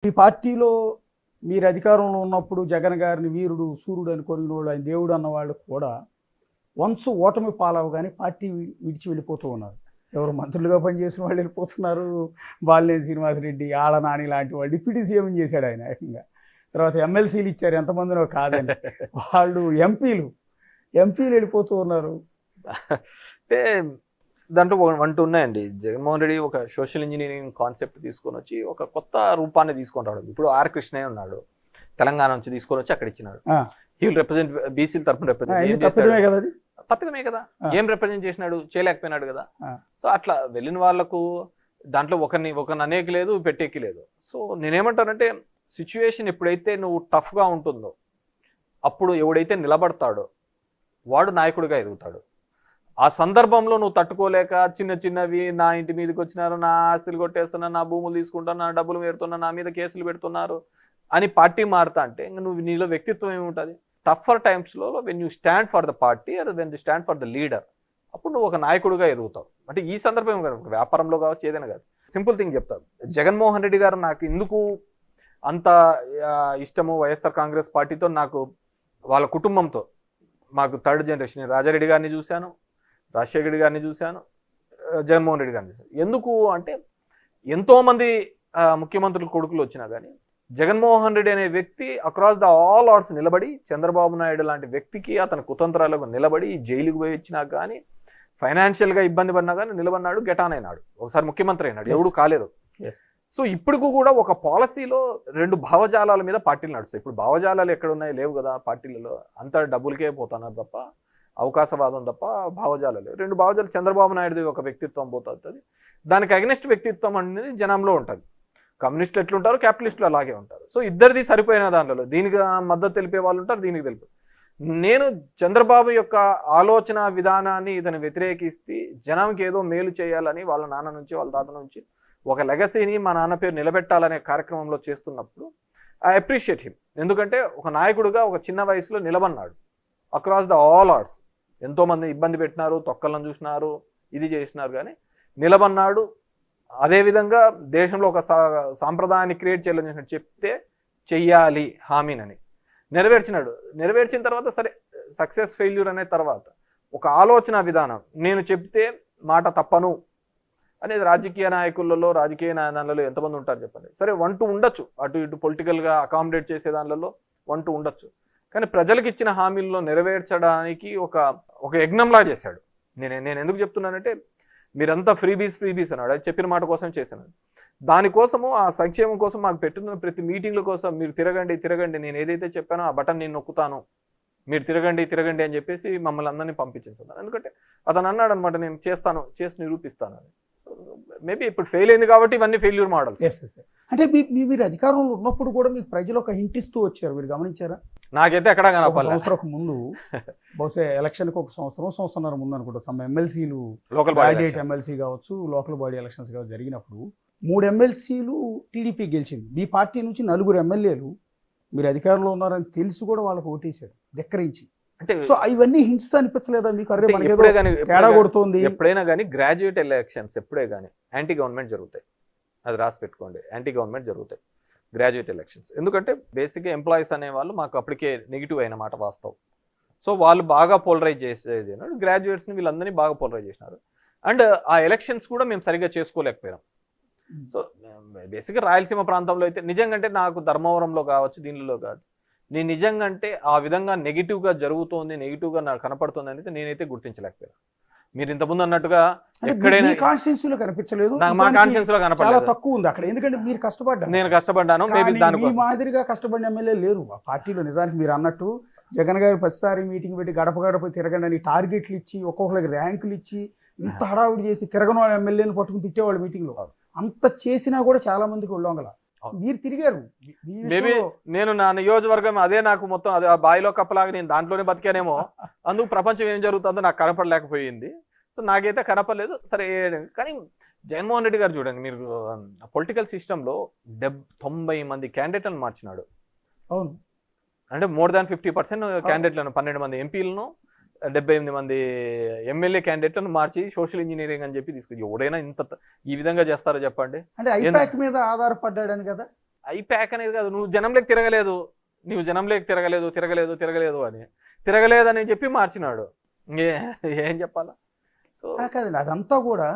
మీ పార్టీలో మీరు అధికారంలో ఉన్నప్పుడు జగన్ గారిని వీరుడు, సూర్యుడు అని కొరిగినోళ్ళు, ఆయన దేవుడు అన్న వాళ్ళు కూడా వన్స్ ఓటమి పాలవగానే పార్టీ విడిచి వెళ్ళిపోతూ ఉన్నారు. ఎవరు మంత్రులుగా పనిచేసిన వాళ్ళు వెళ్ళిపోతున్నారు. బాలినేని శ్రీనివాసరెడ్డి, ఆళ్ళ నాని లాంటి వాళ్ళు డిప్యూటీ సీఎం చేశాడు ఆయన ఏకంగా. తర్వాత ఎమ్మెల్సీలు ఇచ్చారు ఎంతమందినో కాదని. వాళ్ళు ఎంపీలు వెళ్ళిపోతూ ఉన్నారు. అంటే దాంట్లో వన్ టూ ఉన్నాయండి. జగన్మోహన్ రెడ్డి ఒక సోషల్ ఇంజనీరింగ్ కాన్సెప్ట్ తీసుకొని వచ్చి ఒక కొత్త రూపాన్ని తీసుకొని రావడం. ఇప్పుడు ఆర్ కృష్ణయ్య ఉన్నాడు, తెలంగాణ నుంచి తీసుకొని వచ్చి అక్కడ ఇచ్చినాడు. హీ విల్ రిప్రజెంట్ బీసీల తరఫున రిప్రజెంట్. తప్పిదమే కదా, ఏం రిప్రజెంట్ చేసినాడు? చేయలేకపోయినాడు కదా. సో అట్లా వెళ్ళిన వాళ్ళకు దాంట్లో ఒకరిని అనేక లేదు, పెట్టేకి లేదు. సో నేనేమంటానంటే సిచ్యువేషన్ ఎప్పుడైతే నువ్వు టఫ్గా ఉంటుందో అప్పుడు ఎవడైతే నిలబడతాడో వాడు నాయకుడిగా ఎదుగుతాడు. ఆ సందర్భంలో నువ్వు తట్టుకోలేక చిన్నవి నా ఇంటి మీదకి వచ్చినారు, నా ఆస్తులు కొట్టేస్తున్నా, నా భూములు తీసుకుంటున్నా, నా డబ్బులు పెడుతున్నా, నా మీద కేసులు పెడుతున్నారు అని పార్టీ మారుతా అంటే ఇంకా నువ్వు నీలో వ్యక్తిత్వం ఏముంటుంది? టఫర్ టైమ్స్లో when you stand for the party or when you stand for the leader, అప్పుడు నువ్వు ఒక నాయకుడిగా ఎదుగుతావు. అంటే ఈ సందర్భం కాదు, వ్యాపారంలో కావచ్చు, ఏదైనా కాదు. సింపుల్ థింగ్ చెప్తాను. జగన్మోహన్ రెడ్డి గారు నాకు ఎందుకు అంత ఇష్టము, వైఎస్ఆర్ కాంగ్రెస్ పార్టీతో, నాకు వాళ్ళ కుటుంబంతో, మాకు థర్డ్ జనరేషన్ రాజారెడ్డి గారిని చూశాను, రాజశేఖర రెడ్డి గారిని చూశాను, జగన్మోహన్ రెడ్డి గారిని చూశాను. ఎందుకు అంటే ఎంతోమంది ముఖ్యమంత్రుల కొడుకులు వచ్చినా కానీ జగన్మోహన్ రెడ్డి అనే వ్యక్తి అక్రాస్ ద ఆల్ ఆర్ట్స్ నిలబడి, చంద్రబాబు నాయుడు లాంటి వ్యక్తికి అతని కుతంత్రాలకు నిలబడి, జైలుకు పోయి వచ్చినా కానీ, ఫైనాన్షియల్గా ఇబ్బంది పడినా కానీ నిలబడినాడు, గెటాన్ అయినాడు, ఒకసారి ముఖ్యమంత్రి అయినాడు, ఎవడు కాలేదు. సో ఇప్పటికు కూడా ఒక పాలసీలో రెండు భావజాలాల మీద పార్టీలు నడుస్తాయి. ఇప్పుడు భావజాలాలు ఎక్కడ ఉన్నాయి? లేవు కదా పార్టీలలో. అంతా డబ్బులకే పోతున్నారు తప్ప, అవకాశవాదం తప్ప భావజాలాలు. రెండు భావజాలు, చంద్రబాబు నాయుడుది ఒక వ్యక్తిత్వం పోతుంది, దానికి అగెనిస్ట్ వ్యక్తిత్వం అనేది జనంలో ఉంటుంది. కమ్యూనిస్టులు ఎట్లుంటారు, క్యాపిటలిస్టులు అలాగే ఉంటారు. సో ఇద్దరిది సరిపోయిన దాంట్లో దీనికి మద్దతు తెలిపే వాళ్ళు ఉంటారు, దీనికి తెలిపే. నేను చంద్రబాబు యొక్క ఆలోచన విధానాన్ని ఇతను వ్యతిరేకిస్తే జనానికి ఏదో మేలు చేయాలని వాళ్ళ నాన్న నుంచి, వాళ్ళ తాత నుంచి ఒక లెగసీని మా నాన్న పేరు నిలబెట్టాలనే కార్యక్రమంలో చేస్తున్నప్పుడు ఐ అప్రిషియేట్ హిమ్. ఎందుకంటే ఒక నాయకుడిగా ఒక చిన్న వయసులో నిలబడినాడు అక్రాస్ ద ఆల్ ఆర్ట్స్. ఎంతోమంది ఇబ్బంది పెట్టినారు, తొక్కలను చూసినారు, ఇది చేసినారు, కానీ నిలబడినాడు. అదేవిధంగా దేశంలో ఒక సాంప్రదాయాన్ని క్రియేట్ చేయాలని చెప్తే చెయ్యాలి హామీనని నెరవేర్చినాడు. నెరవేర్చిన తర్వాత సరే సక్సెస్ ఫెయిల్యూర్ అనే తర్వాత ఒక ఆలోచన విధానం, నేను చెప్తే మాట తప్పను అనేది రాజకీయ నాయకులలో, రాజకీయ నాయకులలో ఎంతమంది ఉంటారు చెప్పండి. సరే 1-2 ఉండొచ్చు, అటు ఇటు పొలిటికల్గా అకామిడేట్ చేసే దానిలో 1-2 ఉండొచ్చు, కానీ ప్రజలకు ఇచ్చిన హామీల్లో నెరవేర్చడానికి ఒక యజ్ఞంలా చేశాడు. నేను ఎందుకు చెప్తున్నానంటే మీరంతా ఫ్రీబీస్ అన్నాడు, అది చెప్పిన మాట కోసం చేశాను. దానికోసము, ఆ సంక్షేమం కోసం మాకు పెట్టిన ప్రతి మీటింగ్ల కోసం మీరు తిరగండి, నేను ఏదైతే చెప్పానో ఆ బటన్ నేను నొక్కుతాను, మీరు తిరగండి అని చెప్పేసి మమ్మల్ని అందరినీ పంపించేస్తున్నారు. ఎందుకంటే అతను అన్నాడు అనమాట, నేను చేసి నిరూపిస్తాను అని. మేబీ ఇప్పుడు ఫెయిల్ అయింది కాబట్టి ఇవన్నీ ఫెయిల్యూర్ మోడల్స్. అంటే మీరు అధికారంలో ఉన్నప్పుడు కూడా మీకు ప్రజలు ఒక హింట్ ఇస్తూ వచ్చారు, మీరు గమనించారా? నాకైతే ఎక్కడ సంవత్సరం ముందు, బహుశా ఎలక్షన్కి ఒక సంవత్సరంన్నర ముందు అనుకుంటా, సమ్ ఎమ్మెల్సీలు, లోకల్ బాడీ ఎమ్మెల్సీ కావచ్చు, లోకల్ బాడీ ఎలక్షన్స్ కావచ్చు జరిగినప్పుడు 3 ఎమ్మెల్సీలు టీడీపీ గెలిచింది. మీ పార్టీ నుంచి 4 ఎమ్మెల్యేలు మీరు అధికారంలో ఉన్నారని తెలిసి కూడా వాళ్ళకి ఓటేశారు ధిక్కరించి. అంటే సో ఇవన్నీ హింట్స్ అనిపించలేదా మీకు? అరే తేడా కొడుతోంది. ఎప్పుడైనా కానీ గ్రాడ్యుయేట్ ఎలక్షన్స్ ఎప్పుడే కానీ యాంటీ గవర్నమెంట్ జరుగుతాయి, అది రాసి పెట్టుకోండి. యాంటీ గవర్నమెంట్ జరుగుతాయి గ్రాడ్యుయేట్ ఎలక్షన్స్. ఎందుకంటే బేసిక్గా ఎంప్లాయీస్ అనే వాళ్ళు మాకు అప్పటికే నెగిటివ్ అయిన మాట వాస్తవం. సో వాళ్ళు బాగా పోలరైజ్ చేసేది, గ్రాడ్యుయేట్స్ని వీళ్ళందరినీ బాగా పోలరైజ్ చేసినారు. అండ్ ఆ ఎలక్షన్స్ కూడా మేము సరిగ్గా చేసుకోలేకపోయాం. సో బేసిక్గా రాయలసీమ ప్రాంతంలో అయితే నిజంగా అంటే నాకు ధర్మవరంలో కావచ్చు, దీనిలో కాదు, నేను నిజంగా అంటే ఆ విధంగా నెగిటివ్గా జరుగుతోంది, నెగిటివ్గా నాకు కనపడుతుంది అనేది నేనైతే గుర్తించలేకపోయాను. మీరు ఇంతకుముందు అన్నట్టుగా ఎక్కడైనా కాన్స్టిట్యూన్సీలో కనిపించలేదు, మా కాన్స్టిట్యూన్సీలో కనపడలేదు, తక్కువ ఉంది అక్కడ. ఎందుకంటే మీరు కష్టపడ్డారు, నేను కష్టపడ్డాను. మీ మాదిరిగా కష్టపడిన ఎమ్మెల్యే లేరు ఆ పార్టీలో. నిజానికి మీరు అన్నట్టు జగన్ గారు ప్రతిసారి మీటింగ్ పెట్టి గడప తిరగండి అని టార్గెట్లు ఇచ్చి, ఒక్కొక్కరికి ర్యాంకులు ఇచ్చి, ఇంత హడావుడి చేసి తిరగని వాళ్ళ ఎమ్మెల్యేని పట్టుకుని తిట్టేవాళ్ళు మీటింగ్లో. అంత చేసినా కూడా చాలా మందికి ఒళ్ళొంగల. మీరు తిరిగారు. మేబీ నేను నా నియోజకవర్గం అదే నాకు మొత్తం అదే బాయిలో కప్పలాగా నేను దాంట్లోనే బతికానేమో, అందుకు ప్రపంచం ఏం జరుగుతుందో నాకు కనపడలేకపోయింది. సో నాకైతే కనపడలేదు. సరే, కానీ జగన్మోహన్ రెడ్డి గారు చూడండి, మీరు పొలిటికల్ సిస్టంలో 90 మంది క్యాండిడేట్లను మార్చినాడు. అవును, అంటే మోర్ దాన్ 50% క్యాండిడేట్లను, 12 మంది ఎంపీలను, 78 మంది ఎమ్మెల్యే క్యాండిడేట్లను మార్చి సోషల్ ఇంజనీరింగ్ అని చెప్పి తీసుకొచ్చి ఎవడైనా ఇంత ఈ విధంగా చేస్తారో చెప్పండి. అంటే ఐపాక్ మీద ఆధారపడ్డాడని కదా. ఐప్యాక్ అనేది కాదు, నువ్వు జనంలోకి తిరగలేదు, నువ్వు జనంలోకి తిరగలేదు అని చెప్పి మార్చినాడు. ఏం చెప్పాలా? సో కాదండి, అదంతా కూడా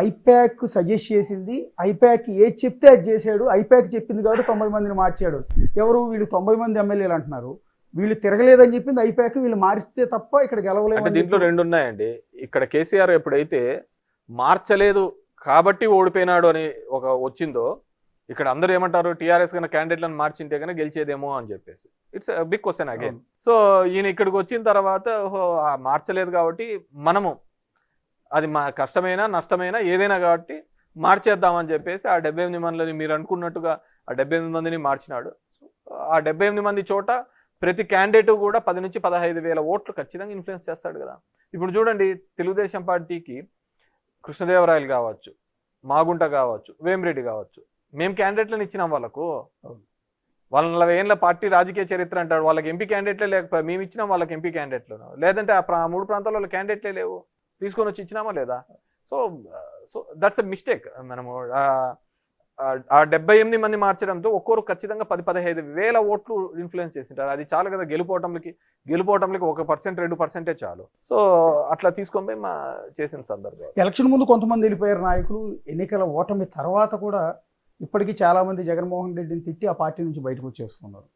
ఐప్యాక్ సజెస్ట్ చేసింది, ఐప్యాక్ ఏది చెప్తే అది చేశాడు, ఐప్యాక్ చెప్పింది కాబట్టి 90 మందిని మార్చాడు. ఎవరు వీళ్ళు 90 మంది ఎమ్మెల్యేలు అంటున్నారు, వీళ్ళు తిరగలేదని చెప్పింది ఐప్యాక్, వీళ్ళు మారిస్తే తప్ప ఇక్కడ గెలవలేదు. అంటే దీంట్లో రెండు ఉన్నాయండి. ఇక్కడ కేసీఆర్ ఎప్పుడైతే మార్చలేదు కాబట్టి ఓడిపోయినాడు అని ఒక వచ్చిందో, ఇక్కడ అందరూ ఏమంటారు, టీఆర్ఎస్ కన్నా క్యాండిడేట్లను మార్చింటే కన్నా గెలిచేదేమో అని చెప్పేసి. It's big question again. So ఈయన ఇక్కడికి వచ్చిన తర్వాత మార్చలేదు కాబట్టి మనము అది మా కష్టమైనా నష్టమైనా ఏదైనా కాబట్టి మార్చేద్దామని చెప్పేసి ఆ 78 మందిని మీరు అనుకున్నట్టుగా ఆ 78 మందిని మార్చినాడు. ఆ 78 మంది చోట ప్రతి క్యాండిడేట్ కూడా 10 నుంచి 15,000 ఓట్లు ఖచ్చితంగా ఇన్ఫ్లుయెన్స్ చేస్తాడు కదా. ఇప్పుడు చూడండి, తెలుగుదేశం పార్టీకి కృష్ణదేవరాయలు కావచ్చు, మాగుంట కావచ్చు, వేమిరెడ్డి కావచ్చు, మేము క్యాండిడేట్లను ఇచ్చినాం వాళ్ళకు. వాళ్ళ 40 ఏళ్ళ పార్టీ రాజకీయ చరిత్ర అంటాడు, వాళ్ళకి ఎంపీ క్యాండిడేట్లే లేకపోతే మేము ఇచ్చినాం వాళ్ళకి ఎంపీ క్యాండిడేట్లు, లేదంటే ఆ 3 ప్రాంతాల్లో వాళ్ళ క్యాండిడేట్లే లేవు, తీసుకొని వచ్చి ఇచ్చినామా లేదా? So that's a mistake. మనము ఆ 78 మంది మార్చడంతో ఒక్కొరు ఖచ్చితంగా 10-15,000 ఓట్లు ఇన్ఫ్లుయెన్స్ చేసింటారు. అది చాలు కదా గెలుపోవటంకి 1%, 2% చాలు. సో అట్లా తీసుకొని పోయి చేసిన సందర్భం. ఎలక్షన్ ముందు కొంతమంది వెళ్ళిపోయారు నాయకులు, ఎన్నికల ఓటమి తర్వాత కూడా ఇప్పటికీ చాలా మంది జగన్మోహన్ రెడ్డిని తిట్టి ఆ పార్టీ నుంచి బయటకు వచ్చేస్తున్నారు.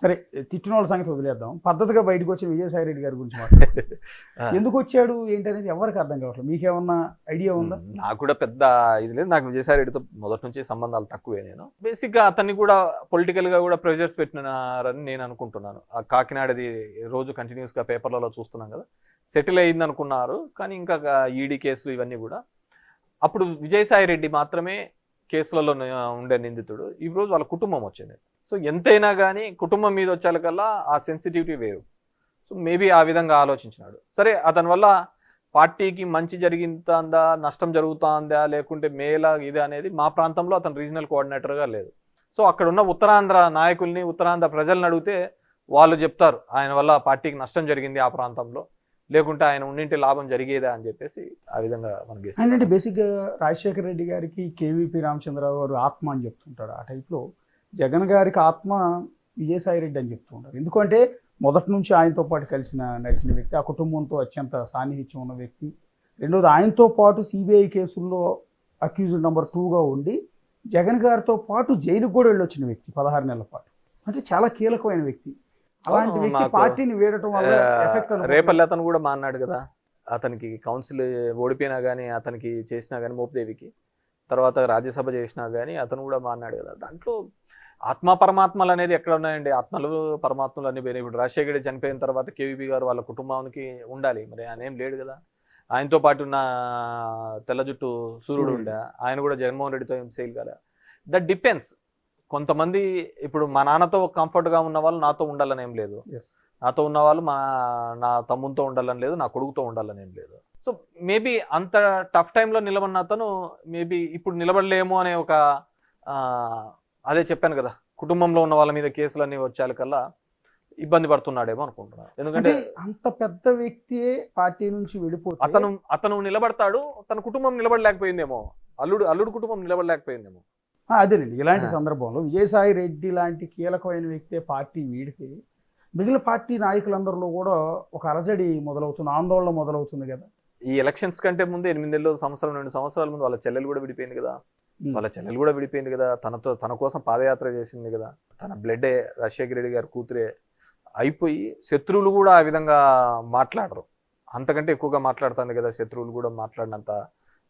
సరే, తిట్టిన వాళ్ళ సంగతి వదిలేద్దాం. పద్ధతిగా బయటకు వచ్చిన విజయసాయి రెడ్డి గారి గురించి మాట్లాడుతున్నాం. ఎందుకు వచ్చాడు ఏంటనేది ఎవరికి అర్థం కావట్లేదు. మీకేమన్నా ఐడియా ఉందా? నాకు కూడా పెద్ద ఇది లేదు. నాకు విజయసాయి రెడ్డితో మొదటి నుంచి సంబంధాలు తక్కువే. నేను బేసిక్గా అతన్ని కూడా పొలిటికల్ గా కూడా ప్రెషర్స్ పెట్టినారని నేను అనుకుంటున్నాను. ఆ కాకినాడది రోజు కంటిన్యూస్ గా పేపర్లలో చూస్తున్నాం కదా, సెటిల్ అయింది అనుకున్నారు. కానీ ఇంకా ఈడీ కేసులు ఇవన్నీ కూడా, అప్పుడు విజయసాయి రెడ్డి మాత్రమే కేసులలో ఉండే నిందితుడు. ఈ రోజు వాళ్ళ కుటుంబం వచ్చింది. సో ఎంతైనా కానీ కుటుంబం మీద వచ్చేకల్లా ఆ సెన్సిటివిటీ వేరు. సో మేబీ ఆ విధంగా ఆలోచించినాడు. సరే, అతని వల్ల పార్టీకి మంచి జరిగిందా, నష్టం జరుగుతుందా, లేకుంటే మేలా ఇది అనేది మా ప్రాంతంలో అతను రీజనల్ కోఆర్డినేటర్గా లేదు. సో అక్కడ ఉన్న ఉత్తరాంధ్ర నాయకుల్ని, ఉత్తరాంధ్ర ప్రజలను అడిగితే వాళ్ళు చెప్తారు ఆయన వల్ల పార్టీకి నష్టం జరిగింది ఆ ప్రాంతంలో, లేకుంటే ఆయన ఉండింటి లాభం జరిగేదా అని చెప్పేసి ఆ విధంగా మనకి. అంటే బేసిక్గా రాజశేఖర రెడ్డి గారికి కేవీపీ రామచంద్రరావు గారు ఆత్మ అని చెప్తుంటాడు. ఆ టైప్లో జగన్ గారికి ఆత్మ విజయసాయి రెడ్డి అని చెప్తూ ఉంటారు. ఎందుకంటే మొదటి నుంచి ఆయనతో పాటు నడిచిన వ్యక్తి, ఆ కుటుంబంతో అత్యంత సాన్నిహిత్యం ఉన్న వ్యక్తి. రెండోది, ఆయనతో పాటు సిబిఐ కేసుల్లో అక్యూజ్డ్ నెంబర్ 2గా ఉండి జగన్ గారితో పాటు జైలుకు కూడా వెళ్ళొచ్చిన వ్యక్తి 16 నెలల పాటు. అంటే చాలా కీలకమైన వ్యక్తి. అలాంటి వ్యక్తి పార్టీని వేయడం వల్ల ఎఫెక్ట్. రేపల్లి అతను కూడా మాన్నాడు కదా, అతనికి కౌన్సిల్ ఓడిపోయినా కానీ, అతనికి చేసినా కానీ, మోపిదేవికి తర్వాత రాజ్యసభ చేసినా కానీ అతను కూడా మాన్నాడు కదా. దాంట్లో ఆత్మ పరమాత్మలు అనేది ఎక్కడ ఉన్నాయండి? ఆత్మలు పరమాత్మలు అన్ని పోయినాయి. ఇప్పుడు రాజశేఖర రెడ్డి చనిపోయిన తర్వాత కేవీపీ గారు వాళ్ళ కుటుంబానికి ఉండాలి, మరి ఆయన ఏం లేడు కదా. ఆయనతో పాటు ఉన్న తెల్ల జుట్టు సూర్యుడు ఉండే, ఆయన కూడా జగన్మోహన్ రెడ్డితో ఏం సేల్ కదా. That depends. కొంతమంది ఇప్పుడు మా నాన్నతో కంఫర్ట్గా ఉన్న వాళ్ళు నాతో ఉండాలని ఏం లేదు, నాతో ఉన్న వాళ్ళు నా తమ్ముతో ఉండాలని లేదు, నా కొడుకుతో ఉండాలని ఏం లేదు. సో మేబీ అంత టఫ్ టైంలో నిలబడిన అతను మేబీ ఇప్పుడు నిలబడలేము అనే ఒక అదే చెప్పాను కదా, కుటుంబంలో ఉన్న వాళ్ళ మీద కేసులన్నీ వచ్చేకల్లా ఇబ్బంది పడుతున్నాడేమో అనుకుంటున్నాను. ఎందుకంటే అంత పెద్ద వ్యక్తి పార్టీ నుంచి వెళ్ళిపోతే అతను నిలబడతాడు, తన కుటుంబం నిలబడలేకపోయిందేమో, అల్లుడు కుటుంబం నిలబడలేకపోయిందేమో. అదేనండి, ఇలాంటి సందర్భంలో విజయసాయి రెడ్డి లాంటి కీలకమైన వ్యక్తే పార్టీ వీడితే మిగిలిన పార్టీ నాయకులందరిలో కూడా ఒక అలజడి మొదలవుతుంది, ఆందోళన మొదలవుతుంది కదా. ఈ ఎలక్షన్స్ కంటే ముందు 8 నెలలు, 2 సంవత్సరాల ముందు వాళ్ళ చెల్లెలు కూడా విడిపోయింది కదా, తన కోసం పాదయాత్ర చేసింది కదా, తన బ్లడ్ రాజశేఖర రెడ్డి గారి కూతురే అయిపోయి శత్రువులు కూడా ఆ విధంగా మాట్లాడరు, అంతకంటే ఎక్కువగా మాట్లాడుతుంది కదా, శత్రువులు కూడా మాట్లాడినంత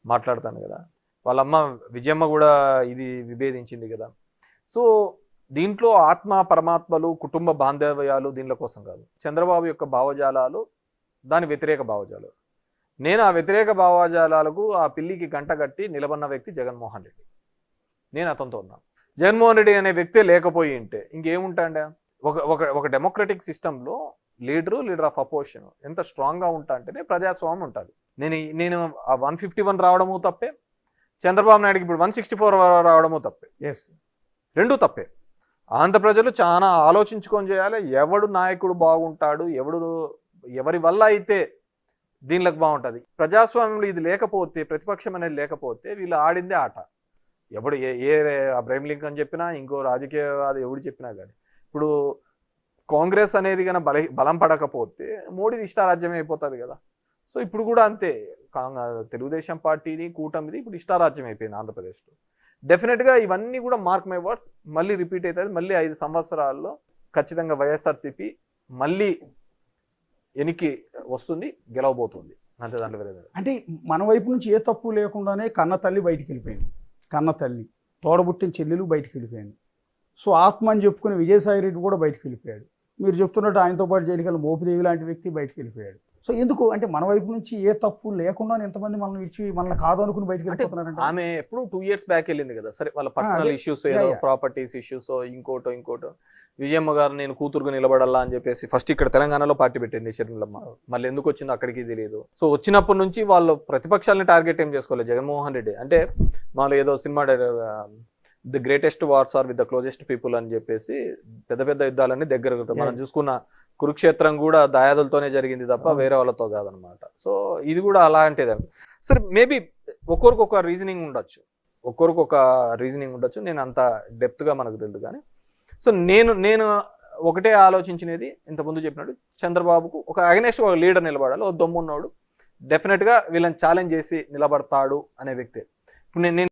మాట్లాడుతాను కదా. వాళ్ళమ్మ విజయమ్మ కూడా ఇది విభేదించింది కదా. సో దీంట్లో ఆత్మ పరమాత్మలు, కుటుంబ బాంధవ్యాలు దీనిల కోసం కాదు. చంద్రబాబు యొక్క భావజాలాలు దాని వ్యతిరేక భావజాలు. నేను ఆ వ్యతిరేక భావజాలాలకు ఆ పిల్లికి గంట కట్టి నిలబడిన వ్యక్తి జగన్మోహన్ రెడ్డి. నేను అతనితో ఉన్నాను. జగన్మోహన్ రెడ్డి అనే వ్యక్తే లేకపోయి ఉంటే ఇంకేముంటాండే? ఒక డెమోక్రటిక్ సిస్టంలో లీడర్ ఆఫ్ అపోజిషన్ ఎంత స్ట్రాంగ్గా ఉంటా అంటేనే ప్రజాస్వామ్యం ఉంటుంది. నేను 151 రావడము తప్పే, చంద్రబాబు నాయుడుకి ఇప్పుడు 164 రావడము తప్పే, రెండూ తప్పే. ఆంధ్ర ప్రజలు చాలా ఆలోచించుకొని చేయాలి. ఎవడు నాయకుడు బాగుంటాడు, ఎవరి వల్ల అయితే దీనిలోకి బాగుంటుంది. ప్రజాస్వామ్యంలో ఇది లేకపోతే, ప్రతిపక్షం అనేది లేకపోతే వీళ్ళు ఆడిందే ఆట. ఎవడు ఏ అబ్రహీం లింకన్ చెప్పినా, ఇంకో రాజకీయవాది ఎవడు చెప్పినా కానీ ఇప్పుడు కాంగ్రెస్ అనేది కానీ బలం పడకపోతే మోడీది ఇష్టారాజ్యమే అయిపోతుంది కదా. సో ఇప్పుడు కూడా అంతే, తెలుగుదేశం పార్టీని కూటమిది ఇప్పుడు ఇష్టారాజ్యం అయిపోయింది ఆంధ్రప్రదేశ్లో. డెఫినెట్గా ఇవన్నీ కూడా మార్క్ మై వర్డ్స్ మళ్ళీ రిపీట్ అవుతుంది. మళ్ళీ 5 సంవత్సరాల్లో ఖచ్చితంగా వైఎస్ఆర్సీపీ మళ్ళీ ఎనికి వస్తుంది, గెలవబోతుంది అంతే. దాంట్లో వేరే అంటే మన వైపు నుంచి ఏ తప్పు లేకుండానే కన్న తల్లి బయటికి వెళ్ళిపోయింది, కన్న తల్లి తోడబుట్టిన చెల్లెలు బయటికి వెళ్ళిపోయింది. సో ఆత్మ అని చెప్పుకుని విజయసాయి రెడ్డి కూడా బయటికి వెళ్ళిపోయాడు. మీరు చెప్తున్నట్టు ఆయనతో పాటు జైలుకెళ్ళి మోపిదేవి లాంటి వ్యక్తి బయటికి వెళ్ళిపోయాడు. సో ఎందుకు అంటే మన వైపు నుంచి ఏ తప్పు లేకుండా ఎంతమంది మనల్ని విడిచి మనల్ని కాదు అనుకుని బయటికి వెళ్ళిపోతున్నారంటే, ఆమె ఎప్పుడు 2 years బ్యాక్ వెళ్ళింది కదా. సరే వాళ్ళ పర్సనల్ ఇష్యూస్, ఏదో ప్రాపర్టీస్ ఇష్యూస్, ఇంకోటో విజయమ్మ గారు నేను కూతురుగా నిలబడాలా అని చెప్పేసి ఫస్ట్ ఇక్కడ తెలంగాణలో పార్టీ పెట్టింది షర్మిలమ్మ. మళ్ళీ ఎందుకు వచ్చిందో అక్కడికి తెలియదు. సో వచ్చినప్పటి నుంచి వాళ్ళు ప్రతిపక్షాలని టార్గెట్ ఏం చేసుకోలేదు. జగన్మోహన్ రెడ్డి అంటే వాళ్ళు ఏదో cinema the greatest wars are with the closest people అని చెప్పేసి పెద్ద పెద్ద యుద్ధాలన్నీ దగ్గర మనం చూసుకున్న కురుక్షేత్రం కూడా దాయాదులతోనే జరిగింది తప్ప వేరే వాళ్ళతో కాదనమాట. సో ఇది కూడా అలాంటిదే. సరే మేబీ ఒక్కొక్క రీజనింగ్ ఉండొచ్చు, నేను అంత డెప్త్గా మనకు తెలియదు కానీ. సో నేను ఒకటే ఆలోచించినది ఇంతకుముందు చెప్పినట్టు, చంద్రబాబుకు ఒక అగెనెస్ట్ ఒక లీడర్ నిలబడాలి, ఒక దమ్మున్నోడు డెఫినెట్గా వీళ్ళని ఛాలెంజ్ చేసి నిలబడతాడు అనే వ్యక్తి. ఇప్పుడు నేను